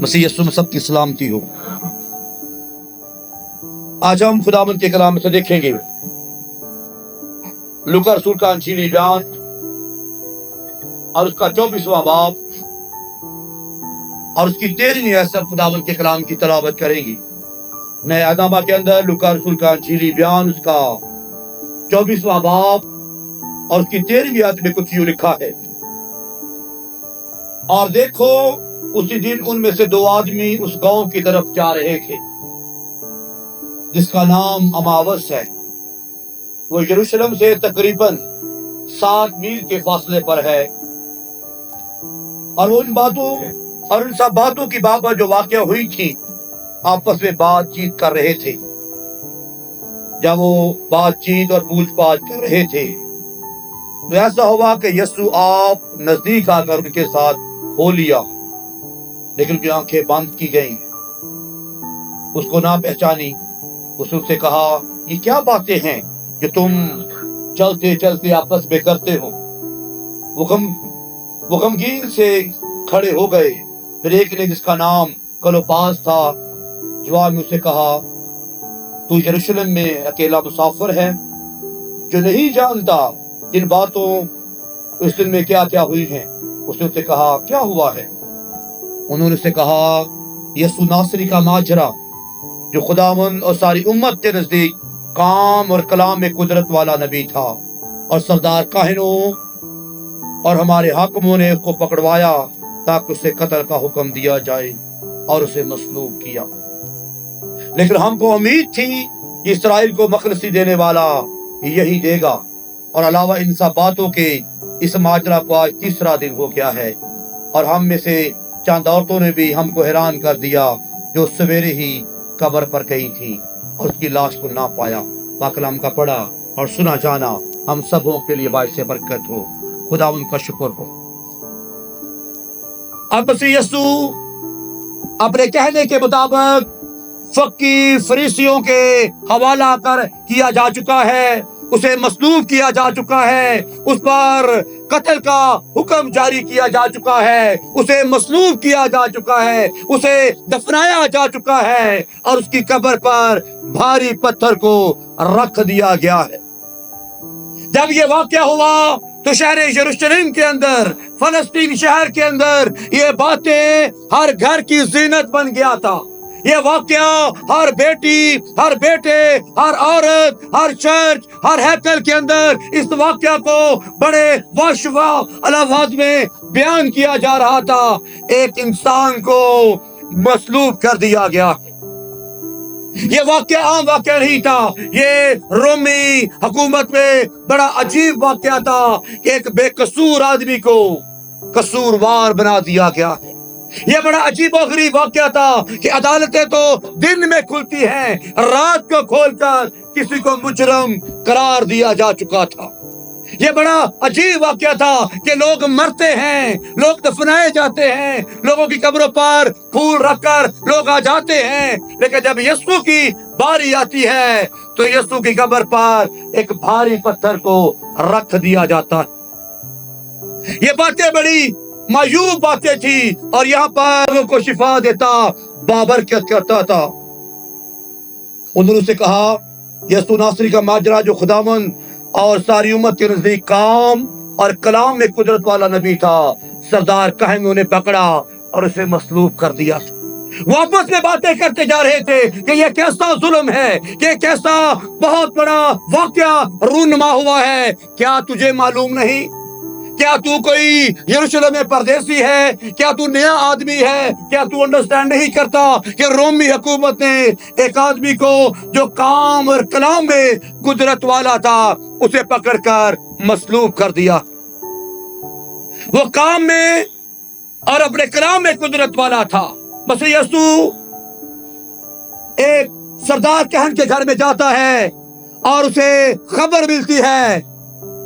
مسیح یسوع میں سب کی سلامتی ہو۔ آج ہم خداوند کے کلام سے دیکھیں گے لوکا رسول کا انجیلی بیان اور اس کا 24واں باب اور اس کی 13ویں آیت سے خداوند کے کلام کی تلاوت کریں گے۔ نئے اہدنامہ کے اندر لوکا رسول کا انجیلی بیان اس کا 24واں باب اور اس کی 13ویں آیت میں کچھ یوں لکھا ہے، اور دیکھو اسی دن ان میں سے 2 آدمی اس گاؤں کی طرف جا رہے تھے جس کا نام اماوس ہے۔ وہ یروشلم سے تقریباً 7 میل کے فاصلے پر ہے، اور وہ ان سب باتوں کی بابت جو واقعہ ہوئی تھی آپس میں بات چیت کر رہے تھے۔ جب وہ بات چیت اور پوچھ پاچھ کر رہے تھے تو ایسا ہوا کہ یسوع آپ نزدیک آ کر ان کے ساتھ ہو لیا، لیکن ان کی آنکھیں بند کی گئیں، اس کو نہ پہچانی۔ اس نے سے کہا، یہ کیا باتیں ہیں جو تم چلتے چلتے آپس میں کرتے ہو؟ وہ غمگین سے کھڑے ہو گئے۔ پھر ایک نے جس کا نام کلوپاس تھا جواب میں اسے کہا، تو یروشلم میں اکیلا مسافر ہے جو نہیں جانتا جن باتوں اس دن میں کیا کیا ہوئی ہیں؟ اس نے اسے کہا، کیا ہوا ہے؟ انہوں نے اسے کہا، یسوع ناصری کا ماجرا جو خداوند اور ساری امت کے نزدیک کام اور کلام میں قدرت والا نبی تھا، اور سردار کاہنوں اور ہمارے حاکموں نے اس کو پکڑوایا تاکہ اسے قتل کا حکم دیا جائے اور اسے مصلوب کیا۔ لیکن ہم کو امید تھی کہ اسرائیل کو مخلصی دینے والا یہی دے گا، اور علاوہ ان سب باتوں کے اس ماجرا کو آج 3 دن ہو گیا ہے، اور ہم میں سے چند عورتوں نے بھی ہم کو حیران کر دیا جو سویرے ہی قبر پر گئی تھی اور اس کی لاش کو نہ پایا۔ پاک کلام کا پڑھا اور سنا جانا ہم سبوں کے لیے باعث برکت ہو۔ خدا ان کا شکر ہو۔ اب مسیح یسوع اپنے کہنے کے مطابق فقی فریسیوں کے حوالہ کیا جا چکا ہے، اسے مصلوب کیا جا چکا ہے، اس پر قتل کا حکم جاری کیا جا چکا ہے، اسے مصلوب کیا جا چکا ہے، اسے دفنایا جا چکا ہے، اور اس کی قبر پر بھاری پتھر کو رکھ دیا گیا ہے۔ جب یہ واقعہ ہوا تو شہر یروشلم کے اندر، فلسطین شہر کے اندر یہ باتیں ہر گھر کی زینت بن گیا تھا۔ یہ واقعہ ہر بیٹی، ہر بیٹے، ہر عورت، ہر چرچ، ہر ہیکل کے اندر اس واقعہ کو بڑے واشوا الفاظ میں بیان کیا جا رہا تھا۔ ایک انسان کو مصلوب کر دیا گیا۔ یہ واقعہ عام واقعہ نہیں تھا، یہ رومی حکومت میں بڑا عجیب واقعہ تھا کہ ایک بے قصور آدمی کو قصوروار بنا دیا گیا۔ یہ بڑا عجیب و غریب واقعہ تھا کہ عدالتیں تو دن میں کھلتی ہیں، رات کو کھول کر کسی کو مجرم قرار دیا جا چکا تھا۔ یہ بڑا عجیب واقعہ تھا کہ لوگ مرتے ہیں، لوگ دفنائے جاتے ہیں، لوگوں کی قبروں پر پھول رکھ کر لوگ آ جاتے ہیں، لیکن جب یسوع کی باری آتی ہے تو یسوع کی قبر پر ایک بھاری پتھر کو رکھ دیا جاتا ہے۔ یہ باتیں بڑی معیوب باتیں تھی، اور یہاں پر لوگوں کو شفا دیتا، بابرکت کرتا تھا۔ انہوں نے اسے کہا، یسوع ناصری کا ماجرا جو خداوند اور ساری امت کے نزدیک کام اور کلام میں قدرت والا نبی تھا، سردار کاہنوں نے پکڑا اور اسے مصلوب کر دیا تھا۔ وہ آپس میں باتیں کرتے جا رہے تھے کہ یہ کیسا ظلم ہے، کہ کیسا بہت بڑا واقعہ رونما ہوا ہے۔ کیا تجھے معلوم نہیں؟ کیا تو کوئی یروشلم میں پردیسی ہے؟ کیا تو نیا آدمی ہے؟ کیا تو انڈرسٹینڈ نہیں کرتا کہ رومی حکومت نے ایک آدمی کو جو کام اور کلام میں قدرت والا تھا اسے پکڑ کر مصلوب کر دیا؟ وہ کام میں اور اپنے کلام میں قدرت والا تھا۔ مسیح یسوع ایک سردار کہن کے گھر میں جاتا ہے اور اسے خبر ملتی ہے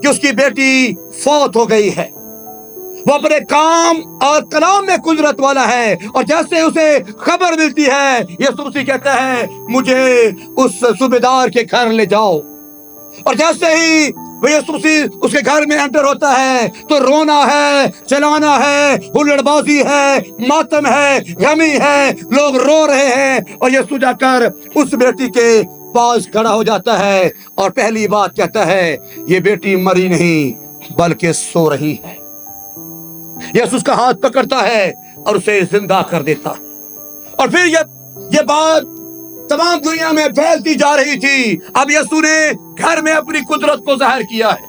کہ اس کی بیٹی فوت ہو گئی ہے۔ وہ اپنے کام اور کلام میں قدرت والا ہے، اور جیسے اسے خبر ملتی ہے یسوع مسیح کہتا ہے، مجھے اس صوبیدار کے گھر لے جاؤ۔ اور جیسے ہی وہ یسوع مسیح اس کے گھر میں انٹر ہوتا ہے تو رونا ہے، چلانا ہے، ہلڑ بازی ہے، ماتم ہے، غمی ہے، لوگ رو رہے ہیں، اور یسوع جا کر اس بیٹی کے پاس کھڑا ہو جاتا ہے اور پہلی بات کہتا ہے، یہ بیٹی مری نہیں بلکہ سو رہی ہے۔ یسوع اس کا ہاتھ پکڑتا ہے اور اسے زندہ کر دیتا ہے۔ اور پھر یہ بات تمام دنیا میں پھیلتی جا رہی تھی۔ اب یسوع نے گھر میں اپنی قدرت کو ظاہر کیا ہے،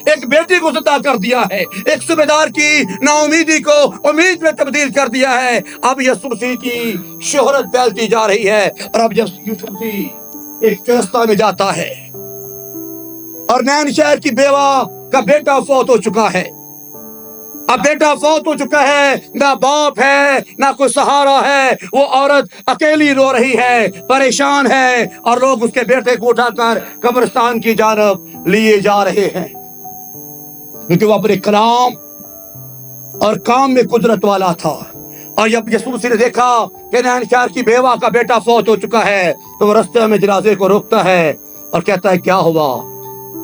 ایک بیٹی کو زندہ کر دیا ہے، ایک صوبیدار کی نا امیدی کو امید میں تبدیل کر دیا ہے۔ اب یسوع مسیح کی شہرت پھیلتی جا رہی ہے، اور اب یسوع مسیح ایک فلسطین میں جاتا ہے، اور نین شہر کی بیوہ کا بیٹا فوت ہو چکا ہے۔ اب بیٹا فوت ہو چکا ہے، نہ باپ ہے نہ کوئی سہارا ہے، وہ عورت اکیلی رو رہی ہے، پریشان ہے، اور لوگ اس کے بیٹے کو اٹھا کر قبرستان کی جانب لیے جا رہے ہیں، کیونکہ وہ اپنے کلام اور کام میں قدرت والا تھا۔ اور جب یسوع مسیح نے دیکھا کہ نین شہر کی بیوہ کا بیٹا فوت ہو چکا ہے تو وہ رستے میں جنازے کو روکتا ہے اور کہتا ہے کیا ہوا؟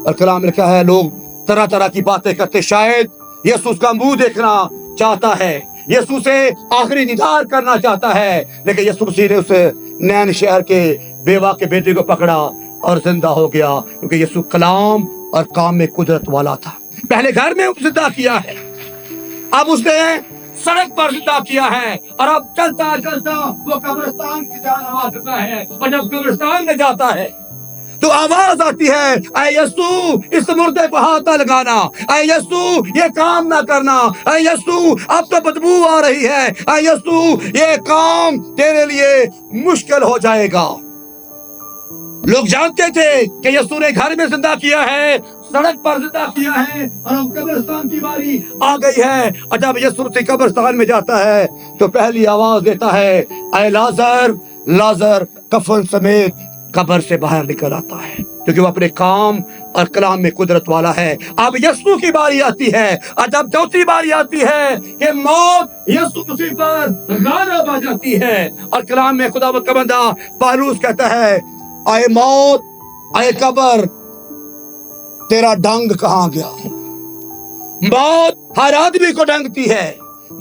اور کلام لکھا ہے لوگ طرح طرح کی باتیں کرتے، شاید یسوع کا منہ دیکھنا چاہتا ہے، یسوع سے آخری دیدار کرنا چاہتا ہے، لیکن یسوع مسیح نے اس نین شہر کے بیوہ کے بیٹے کو پکڑا اور زندہ ہو گیا، کیونکہ یسوع کلام اور کام میں قدرت والا تھا۔ پہلے گھر میں زندہ کیا ہے، اب اس نے سڑک پر زندہ کیا ہے، اور اب چلتا چلتا وہ قبرستان کی جانب آ چکا ہے، اور جب قبرستان میں جاتا ہے تو آواز آتی ہے، اے یسوع اس مردے کو ہاتھ نہ لگانا، اے یسوع یہ کام نہ کرنا، اے یسوع اب تو بدبو آ رہی ہے، اے یسوع یہ کام تیرے لیے مشکل ہو جائے گا۔ لوگ جانتے تھے کہ یسوع نے گھر میں زندہ کیا ہے، سڑک پر زندہ کیا ہے، اور اب قبرستان کی باری آ گئی ہے، اور جب یسوع سے قبرستان میں جاتا ہے تو پہلی آواز دیتا ہے، اے لازر لازر کفن سمیت قبر سے باہر نکل آتا ہے، کیونکہ وہ اپنے کام اور کلام میں قدرت والا ہے۔ اب یسوع کی باری آتی ہے، اور جب چوتھی باری آتی ہے کہ موت یسوع مسیح پر غالب آ جاتی ہے، اور کلام میں خدا کا بندہ پالوس کہتا ہے، اے موت اے قبر تیرا ڈنگ کہاں گیا؟ موت ہر آدمی کو ڈنگتی ہے،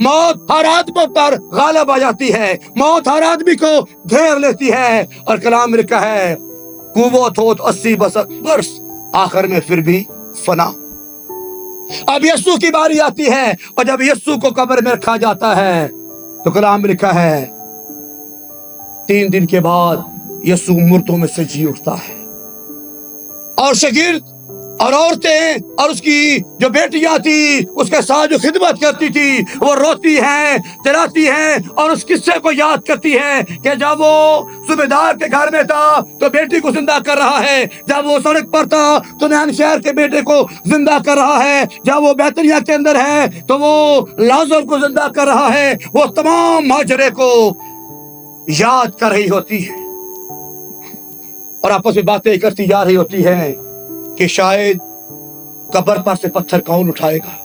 موت ہر آدمی پر غالب آ جاتی ہے، موت ہر آدمی کو گھیر لیتی ہے، اور کلام میں لکھا ہے قوت ہو 80 برس آخر میں پھر بھی فنا۔ اب یسوع کی باری آتی ہے، اور جب یسوع کو قبر میں رکھا جاتا ہے تو کلام میں لکھا ہے 3 دن کے بعد یسوع مردوں میں سے جی اٹھتا ہے، اور شاگرد اور عورتیں اور اس کی جو بیٹیاں تھی اس کے ساتھ جو خدمت کرتی تھی وہ روتی ہیں، چلاتی ہیں، اور اس قصے کو یاد کرتی ہیں کہ جب وہ صوبیدار کے گھر میں تھا تو بیٹی کو زندہ کر رہا ہے، جب وہ سڑک پر تھا تو نین شہر کے بیٹے کو زندہ کر رہا ہے، جب وہ بیتنیہ کے اندر ہے تو وہ لازر کو زندہ کر رہا ہے، وہ تمام ماجرے کو یاد کر رہی ہوتی ہے، اور آپس میں باتیں کرتی جا رہی ہوتی ہیں کہ شاید قبر پر سے پتھر کون اٹھائے گا،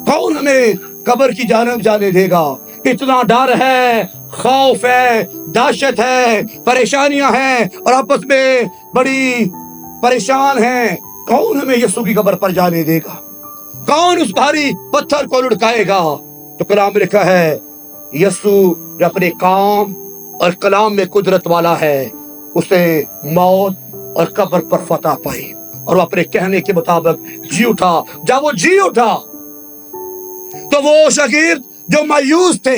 کون ہمیں قبر کی جانب جانے دے گا۔ اتنا ڈر ہے، خوف ہے، دہشت ہے، پریشانیاں ہیں، اور آپس میں بڑی پریشان ہیں، کون ہمیں یسوع کی قبر پر جانے دے گا، کون اس بھاری پتھر کو لڑکائے گا؟ تو کلام میں لکھا ہے یسوع جو اپنے کام اور کلام میں قدرت والا ہے، اسے موت اور قبر پر فتح پائی، اور وہ اپنے کہنے کے مطابق جی اٹھا۔ جب وہ جی اٹھا تو وہ شاگرد جو مایوس تھے،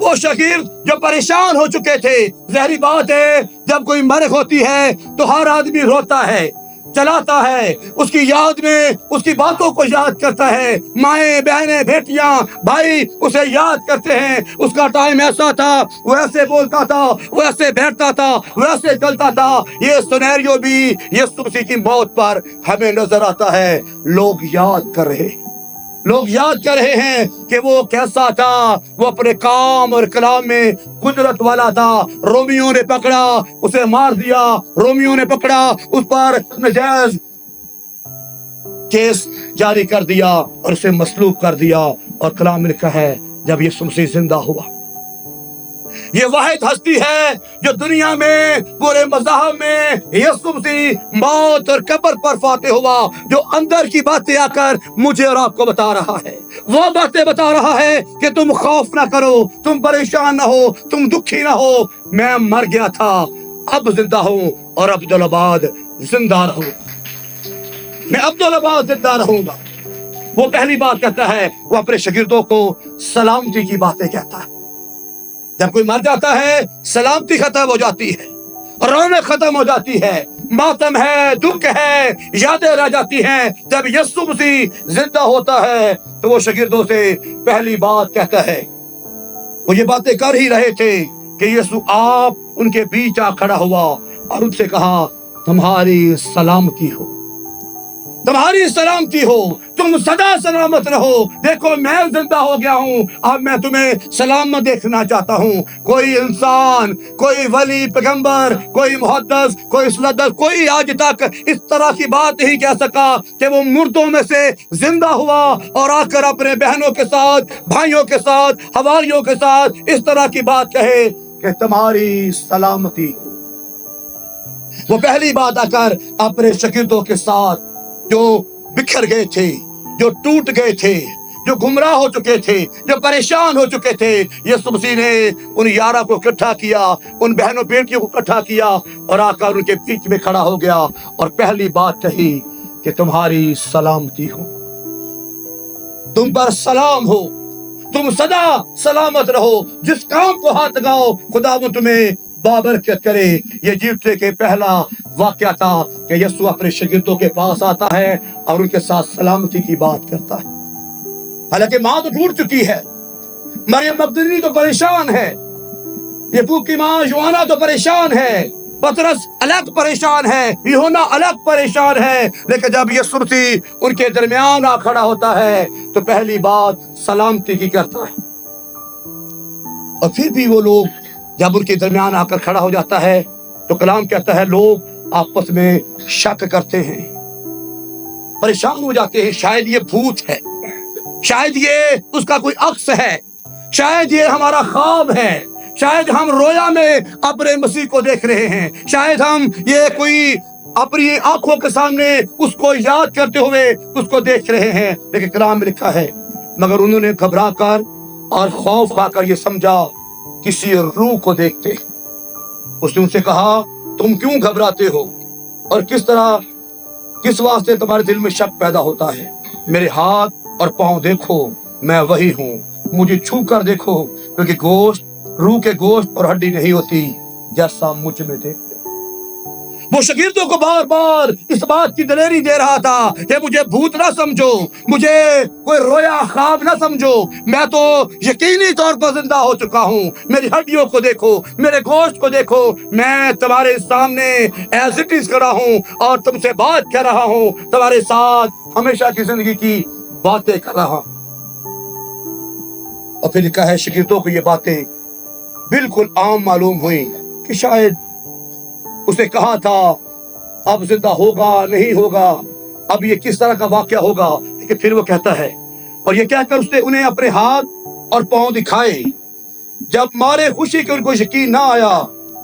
وہ شاگرد جو پریشان ہو چکے تھے، ظاہری بات ہے جب کوئی مرگ ہوتی ہے تو ہر آدمی روتا ہے، چلاتا ہے، اس کی یاد میں اس کی باتوں کو یاد کرتا ہے، مائیں بہنیں بیٹیاں بھائی اسے یاد کرتے ہیں، اس کا ٹائم ایسا تھا، وہ ایسے بولتا تھا، وہ ایسے بیٹھتا تھا، وہ ایسے چلتا تھا۔ یہ سینیریو بھی یسوع مسیح کی موت پر ہمیں نظر آتا ہے، لوگ یاد کر رہے ہیں، لوگ یاد کر رہے ہیں کہ وہ کیسا تھا، وہ اپنے کام اور کلام میں قدرت والا تھا۔ رومیوں نے پکڑا، اسے مار دیا، رومیوں نے پکڑا، اس پر ناجائز کیس جاری کر دیا اور اسے مصلوب کر دیا، اور کلام میں لکھا ہے جب یسوع مسیح زندہ ہوا، یہ واحد ہستی ہے جو دنیا میں پورے مذاہب میں یسوع مسیح موت اور قبر پر فاتح ہوا، جو اندر کی باتیں آ کر مجھے اور آپ کو بتا رہا ہے، وہ باتیں بتا رہا ہے کہ تم خوف نہ کرو، تم پریشان نہ ہو، تم دکھی نہ ہو، میں مر گیا تھا، اب زندہ ہوں اور عبدالآباد زندہ رہوں، میں عبدالآباد زندہ رہوں گا۔ وہ پہلی بات کہتا ہے، وہ اپنے شاگردوں کو سلامتی کی باتیں کہتا ہے۔ جب کوئی مر جاتا ہے سلامتی ختم ہو جاتی ہے، رونق ختم ہو جاتی ہے، ماتم ہے، دکھ ہے، یادیں رہ جاتی ہیں۔ جب یسوع مسیح زندہ ہوتا ہے تو وہ شاگردوں سے پہلی بات کہتا ہے، وہ یہ باتیں کر ہی رہے تھے کہ یسوع آپ ان کے بیچ آ کھڑا ہوا اور ان سے کہا، تمہاری سلامتی ہو، تمہاری سلامتی ہو، تم سدا سلامت رہو، دیکھو میں زندہ ہو گیا ہوں، اب میں تمہیں سلامت دیکھنا چاہتا ہوں۔ کوئی انسان، کوئی ولی، پیغمبر، کوئی محدث، کوئی سندس، کوئی آج تک اس طرح کی بات نہیں کہہ سکا کہ وہ مردوں میں سے زندہ ہوا اور آ کر اپنے بہنوں کے ساتھ، بھائیوں کے ساتھ، حواریوں کے ساتھ اس طرح کی بات کہے کہ تمہاری سلامتی ہو۔ وہ پہلی بات آ کر اپنے شاگردوں کے ساتھ جو بکھر گئے تھے، جو ٹوٹ گئے تھے، جو گمراہ ہو چکے تھے، جو پریشان ہو چکے تھے، یسوع مسیح نے ان 11 کو اکٹھا کیا، ان بہنوں بیٹیوں کو اکٹھا کیا اور آ کر ان کے بیچ میں کھڑا ہو گیا اور پہلی بات کہی کہ تمہاری سلامتی ہو، تم پر سلام ہو، تم سدا سلامت رہو، جس کام کو ہاتھ لگاؤ خدا وہ تمہیں بابرکت کرے۔ یہ جیوتے کے پہلا واقعہ تھا کہ یسوع اپنے شاگردوں کے پاس آتا ہے اور ان کے ساتھ سلامتی کی بات کرتا ہے۔ حالانکہ ماں تو ٹوٹ چکی ہے، مریم مگدلینی تو پریشان ہے، یعقوب کی ماں یوحنا تو پریشان ہے، پطرس الگ پریشان ہے، یوحنا الگ پریشان ہے، لیکن جب یسوع مسیح ان کے درمیان آ کھڑا ہوتا ہے تو پہلی بات سلامتی کی کرتا ہے۔ اور پھر بھی وہ لوگ جب ان کے درمیان آ کر کھڑا ہو جاتا ہے تو کلام کہتا ہے لوگ آپس میں شک کرتے ہیں، پریشان ہو جاتے ہیں، شاید یہ بھوت ہے، شاید یہ اس کا کوئی عکس ہے، شاید یہ ہمارا خواب ہے، شاید ہم رویا میں اپنے مسیح کو دیکھ رہے ہیں، شاید ہم یہ کوئی اپنی آنکھوں کے سامنے اس کو یاد کرتے ہوئے اس کو دیکھ رہے ہیں۔ لیکن کلام میں لکھا ہے مگر انہوں نے گھبرا کر اور خوف کھا کر یہ سمجھا کسی روح کو دیکھتے۔ اس نے ان سے کہا تم کیوں گھبراتے ہو اور کس واسطے تمہارے دل میں شک پیدا ہوتا ہے؟ میرے ہاتھ اور پاؤں دیکھو، میں وہی ہوں، مجھے چھو کر دیکھو، کیونکہ گوشت روح کے گوشت اور ہڈی نہیں ہوتی جیسا مجھ میں دیکھتے۔ وہ شاگردوں کو بار بار اس بات کی دلیری دے رہا تھا کہ مجھے بھوت نہ سمجھو، مجھے کوئی رویا خواب نہ سمجھو، میں تو یقینی طور پر زندہ ہو چکا ہوں، میری ہڈیوں کو دیکھو، میرے گوشت کو دیکھو، میں تمہارے سامنے ایز اٹ از کھڑا ہوں اور تم سے بات کر رہا ہوں، تمہارے ساتھ ہمیشہ کی زندگی کی باتیں کر رہا ہوں۔ اور پھر لکھا ہے شاگردوں کو یہ باتیں بالکل عام معلوم ہوئی کہ شاید اس نے کہا تھا اب زندہ ہوگا نہیں ہوگا، اب یہ کس طرح کا واقعہ ہوگا، لیکن پھر وہ کہتا ہے اور یہ کہہ کر اس نے انہیں اپنے ہاتھ اور پاؤں دکھائے۔ جب مارے خوشی کہ ان کو یقین نہ آیا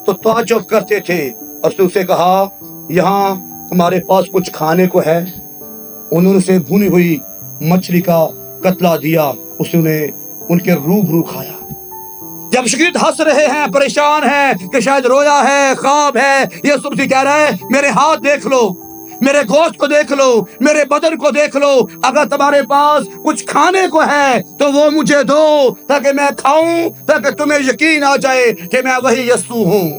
تو تعجب کرتے تھے، اور اس نے اسے کہا یہاں تمہارے پاس کچھ کھانے کو ہے؟ انہوں نے اسے بھونی ہوئی مچھلی کا قتلہ دیا، اس نے ان کے روبرو کھایا۔ جب شاگرد ہنس رہے ہیں، پریشان ہیں کہ شاید رویا ہے، خواب ہے، یسوع مسیح کہہ رہا ہے میرے ہاتھ دیکھ لو، میرے گوشت کو دیکھ لو، میرے بدن کو دیکھ لو، اگر تمہارے پاس کچھ کھانے کو ہے تو وہ مجھے دو تاکہ میں کھاؤں، تاکہ تمہیں یقین آ جائے کہ میں وہی یسوع ہوں،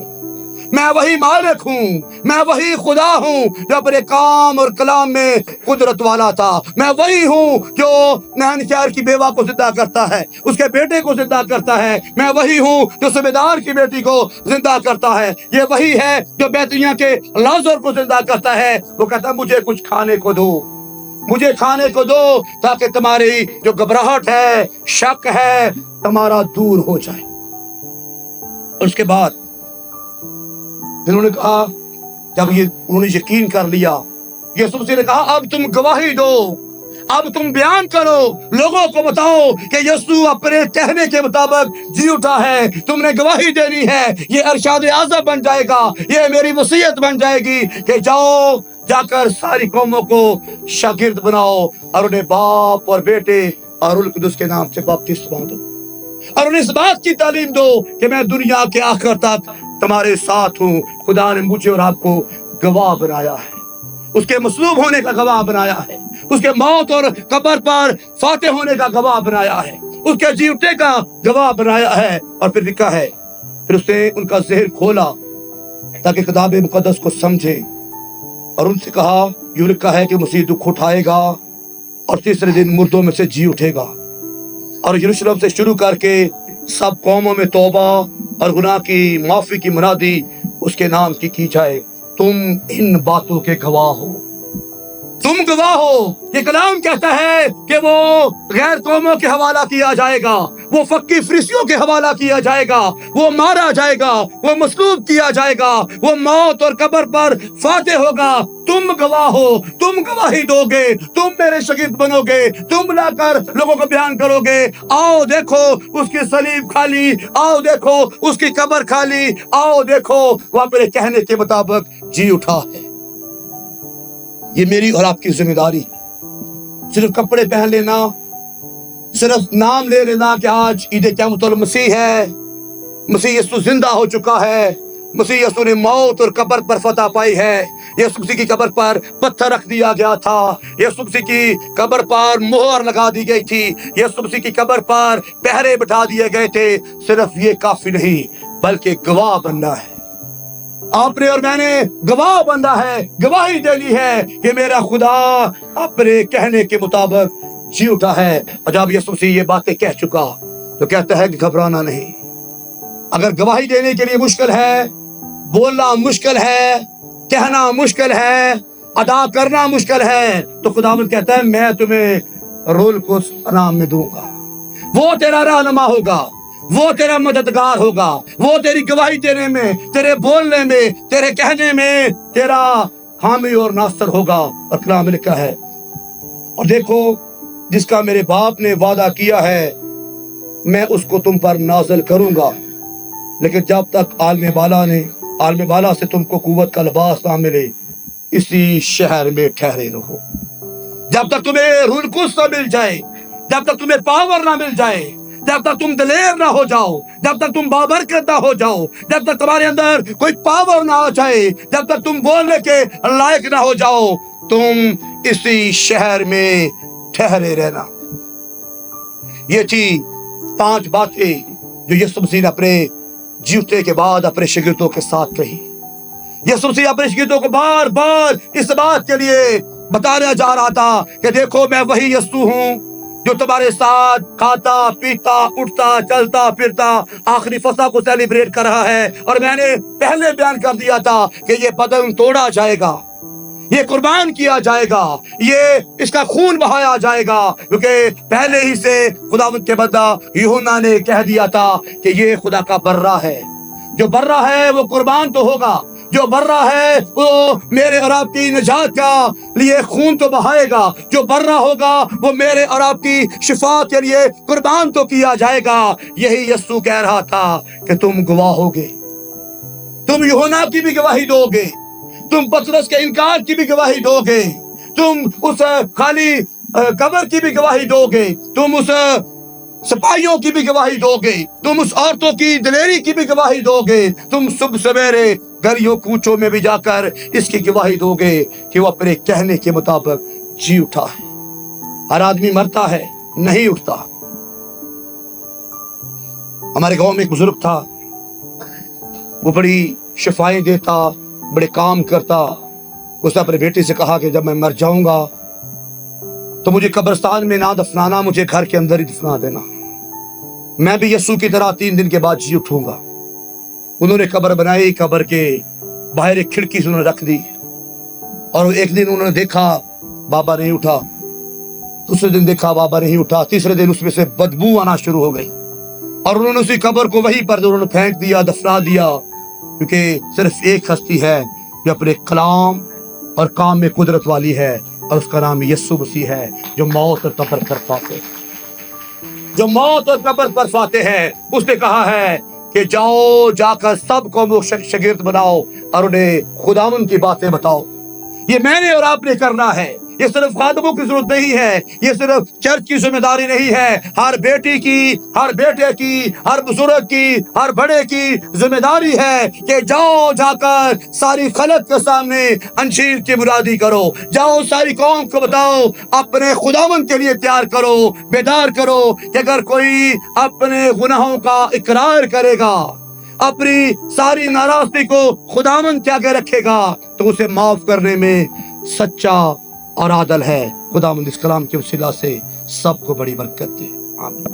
میں وہی مالک ہوں، میں وہی خدا ہوں جو اپنے کام اور کلام میں قدرت والا تھا، میں وہی ہوں جو نہنچار کی بیوہ کو زندہ کرتا ہے، اس کے بیٹے کو زندہ کرتا ہے، میں وہی ہوں جو صوبیدار کی بیٹی کو زندہ کرتا ہے، یہ وہی ہے جو بیتنیہ کے لازر کو زندہ کرتا ہے۔ وہ کہتا ہے مجھے کچھ کھانے کو دو، مجھے کھانے کو دو تاکہ تمہاری جو گھبراہٹ ہے، شک ہے، تمہارا دور ہو جائے۔ اور اس کے بعد انہوں نے کہا جب انہوں نے یقین کر لیا، یسوع مسیح نے کہا اب تم گواہی دو، اب تم بیان کرو, لوگوں کو بتاؤ کہ یسوع اپنے کہنے کے مطابق جی اٹھا ہے. تم نے گواہی دینی ہے, یہ ارشاد اعظم بن جائے گا, یہ میری وصیت بن جائے گی کہ جاؤ, جا کر ساری قوموں کو شاگرد بناؤ اور انہیں باپ اور بیٹے اور روح القدس کے نام سے بپتسمہ دو, اور انہیں اس بات کی تعلیم دو کہ میں دنیا کے آخر تک تمہارے ساتھ ہوں. خدا نے مجھے اور آپ کو گواہ بنایا ہے, اس کے مصلوب ہونے کا گواہ بنایا ہے, اس کے موت اور قبر پر فاتح ہونے کا گواہ بنایا ہے, اس کے جی اٹھنے کا گواہ بنایا ہے. اور پھر لکھا ہے, پھر اس نے ان کا ذہن کھولا تاکہ کتاب مقدس کو سمجھے, اور ان سے کہا, یوں لکھا ہے کہ مسیح دکھ اٹھائے گا اور تیسرے دن مردوں میں سے جی اٹھے گا, اور یروشلم سے شروع کر کے سب قوموں میں توبہ اور گناہ کی معافی کی منادی اس کے نام کی جائے. تم ان باتوں کے گواہ ہو, تم گواہ ہو. یہ کلام کہتا ہے کہ وہ غیر قوموں کے حوالہ کیا جائے گا, وہ فقی فریسیوں کے حوالہ کیا جائے گا, وہ مارا جائے گا, وہ مصلوب کیا جائے گا, وہ موت اور قبر پر فاتح ہوگا. تم گواہ ہو, تم گواہی دو گے, تم میرے شاگرد بنو گے, تم لا کر لوگوں کو بیان کرو گے. آؤ دیکھو اس کی صلیب کھالی, آؤ دیکھو اس کی قبر کھالی, آؤ دیکھو وہ اپنے کہنے کے مطابق جی اٹھا ہے. یہ میری اور آپ کی ذمہ داری. صرف کپڑے پہن لینا, صرف نام لے لینا کہ آج عید قیامت المسیح ہے, مسیح یسوع زندہ ہو چکا ہے, مسیح یسوع نے موت اور قبر پر فتح پائی ہے, یسوع مسیح کی قبر پر پتھر رکھ دیا گیا تھا, یسوع مسیح کی قبر پر مہر لگا دی گئی تھی, یسوع مسیح کی قبر پر پہرے بٹھا دیے گئے تھے. صرف یہ کافی نہیں بلکہ گواہ بننا ہے. آپ نے اور میں نے گواہ بننا ہے, گواہی دینی ہے کہ میرا خدا اپنے کہنے کے مطابق جی اٹھا ہے. اور جب یسوع مسیح یہ باتیں کہہ چکا تو کہتا ہے کہ گھبرانا نہیں. اگر گواہی دینے کے لیے مشکل ہے, بولنا مشکل ہے, کہنا مشکل ہے, ادا کرنا مشکل ہے, تو خداوند کہتا ہے میں تمہیں روح القدس انعام میں دوں گا. وہ تیرا رہنما ہوگا, وہ تیرا مددگار ہوگا, وہ تیری گواہی دینے میں, تیرے بولنے میں, تیرے کہنے میں تیرا حامی اور ناصر ہوگا. اور کلام میں لکھا ہے, اور دیکھو جس کا میرے باپ نے وعدہ کیا ہے میں اس کو تم پر نازل کروں گا, لیکن جب تک عالم بالا سے تم کو قوت کا لباس نہ ملے اسی شہر میں ٹھہرے رہو. جب تک تمہیں روح القدس نہ مل جائے, جب تک تمہیں پاور نہ مل جائے, جب تک تم دلیر نہ ہو جاؤ, جب تک تم بابرکت نہ ہو جاؤ, جب تک تمہارے اندر کوئی پاور نہ آ جائے, جب تک تم بولنے کے لائق نہ ہو جاؤ, تم اسی شہر میں ٹھہرے رہنا. یہ تھی 5 باتیں جو یسوع مسیح نے اپنے جیوتے کے بعد اپنے شاگردوں کے ساتھ کہی. یسوع مسیح اپنے شاگردوں کو بار بار اس بات کے لیے بتانا جا رہا تھا کہ دیکھو میں وہی یسوع ہوں جو تمہارے ساتھ کھاتا پیتا اٹھتا چلتا پھرتا آخری فصح کو سیلیبریٹ کر رہا ہے. اور میں نے پہلے بیان کر دیا تھا کہ یہ بدن توڑا جائے گا, یہ قربان کیا جائے گا, یہ اس کا خون بہایا جائے گا, کیونکہ پہلے ہی سے خداوند کے بندہ یوحنا نے کہہ دیا تھا کہ یہ خدا کا برہ ہے. جو برہ ہے وہ قربان تو ہوگا, جو برہ ہے وہ میرے اور آپ کی نجات کا لیے خون تو بہائے گا, جو برہ ہوگا وہ میرے اور آپ کی شفاعت کے لیے قربان تو کیا جائے گا. یہی یسوع کہہ رہا تھا کہ تم گواہ ہوگے, تم یوحنا کی بھی گواہی دو گے, تم پطرس کے انکار کی بھی گواہی دو گے, تم اس خالی قبر کی بھی گواہی دو گے, تم اس سپاہیوں کی بھی گواہی دو گے, تم اس عورتوں کی دلیری کی بھی گواہی دو گے, تم صبح سویرے گلیوں کوچوں میں بھی جا کر اس کی گواہی دو گے کہ وہ اپنے کہنے کے مطابق جی اٹھا ہے. ہر آدمی مرتا ہے, نہیں اٹھتا. ہمارے گاؤں میں ایک بزرگ تھا, وہ بڑی شفائیں دیتا, بڑے کام کرتا. اس نے اپنے بیٹے سے کہا کہ جب میں مر جاؤں گا تو مجھے قبرستان میں نہ دفنانا, مجھے گھر کے اندر ہی دفنا دینا, میں بھی یسوع کی طرح 3 دن کے بعد جی اٹھوں گا. انہوں نے قبر بنائی, قبر کے باہر ایک کھڑکی سے انہوں نے رکھ دی, اور ایک دن انہوں نے دیکھا بابا نہیں اٹھا, دوسرے دن دیکھا بابا نہیں اٹھا, تیسرے دن اس میں سے بدبو آنا شروع ہو گئی, اور انہوں نے اسی قبر کو وہیں پر انہوں نے پھینک دیا, دفنا دیا, کیونکہ صرف ایک ہستی ہے جو اپنے کلام اور کام میں قدرت والی ہے, اور اس کا نام یسوع مسیح ہے جو موت اور قبر پر فاتح، جو موت اور قبر پر فاتح ہے۔ اس نے کہا ہے کہ جاؤ، جا کر سب کو شاگرد بناؤ اور انہیں خداوند کی باتیں بتاؤ۔ یہ میں نے اور آپ نے کرنا ہے۔ یہ صرف خادموں کی ضرورت نہیں ہے، یہ صرف چرچ کی ذمہ داری نہیں ہے، ہر بیٹی کی، ہر بیٹے کی، ہر بزرگ کی، ہر بڑے کی ذمہ داری ہے کہ جاؤ، جا کر ساری خلق کے سامنے انجیل کی منادی کرو، جاؤ ساری قوم کو بتاؤ، اپنے خداوند کے لیے تیار کرو، بیدار کرو کہ اگر کوئی اپنے گناہوں کا اقرار کرے گا، اپنی ساری ناراضگی کو خداوند کے آگے رکھے گا تو اسے معاف کرنے میں سچا اور عادل ہے۔ خداوند اس کلام کے وسیلہ سے سب کو بڑی برکت دے، آمین۔